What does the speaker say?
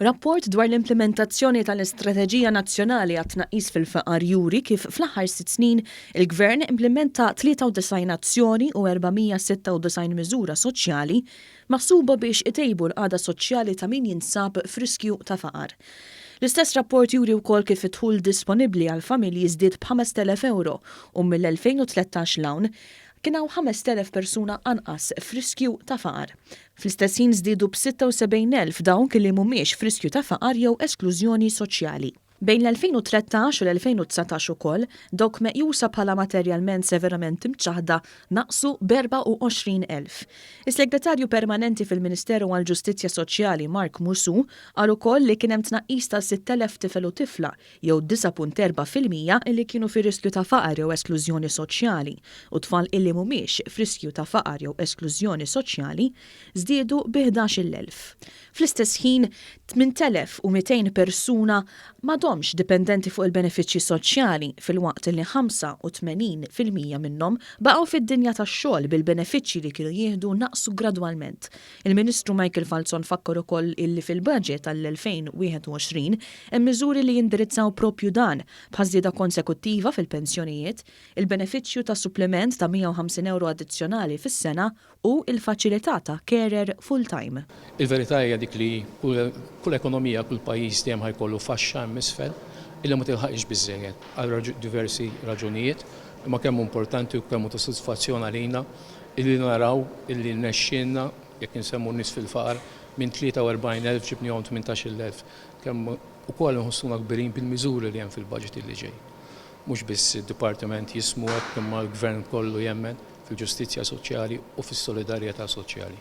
Rapport dwar l-implementazzjoni tal-Istrateġija Nazzjonali għat-tnaqqis fil-faqar juri kif fl-aħħar 6 snin il-Gvern implementa 93 azzjoni u 496 miżura soċjali maħsuba biex itejbu l-qagħda soċjali ta' min jinsab f'riskju ta' faqar. L-istess rapport juri wkoll kif it-tħul disponibbli għal familji żdied b'5,000 euro u mill-2013 l-hawn kien hawn 5,000 persuna anqas f'riskju ta' faqar. Fl-istess ħin żdiedu b'76,000 dawn li mhumiex f'riskju ta' faqar jew esklużjoni soċjali. Bejn l-2013 u l-2019 ukoll dawk meqjusa bħala materjalment severament imċaħda naqsu b'24,000. Is-Segretarju Permanenti fil-Ministeru għall-Ġustizzja Soċjali Mark Musu qal ukoll li kien hemm tnaqqis ta' 6,000 tifel u tifla jew 9.4% illi kienu fi riskju ta' faqar jew esklużjoni soċjali u tfal illi mhumiex f'riskju ta' faqar jew esklużjoni soċjali żdiedu bi 11,000. Fl-istess ħin 8,200 persuna m'għadhomx dipendenti fuq il-benefiċċji soċjali fil-waqt li 85% minnhom baqgħu fid-dinja tax-xogħol bil-benefiċċji li kienu jieħdu naqsu gradwalment. Il-Ministru Michael Falzon fakkar ukoll illi fil-budget tal-2021 hemm miżuri li jindirizzaw propju dan b'ħażieda konsekuttiva fil-pensjonijiet, il-benefiċċju ta' supplement ta' 150 euro addizzjonali fis-sena u il-faċilità ta' carer full-time. Il-verità hija dik li kull ekonomija, kull pajjiż dejjem ħajkollu faxxa misfel illi ma tilħaqx biżżejjed għal diversi raġunijiet, imma kemm importanti u kemm ta' sodisfazzjon għalina illi naraw illi nexxielna jekk insemmu nies fil-faqar minn 43,000 ġibnihom 18,000 kemm ukoll inħossuna kbirin bil-miżuri li hemm fil-budget li ġej. Mhux biss id-Dipartiment jismu hekk imma l-Gvern kollu jemmen fil-ġustizzja soċjali u fis-solidarjetà soċjali.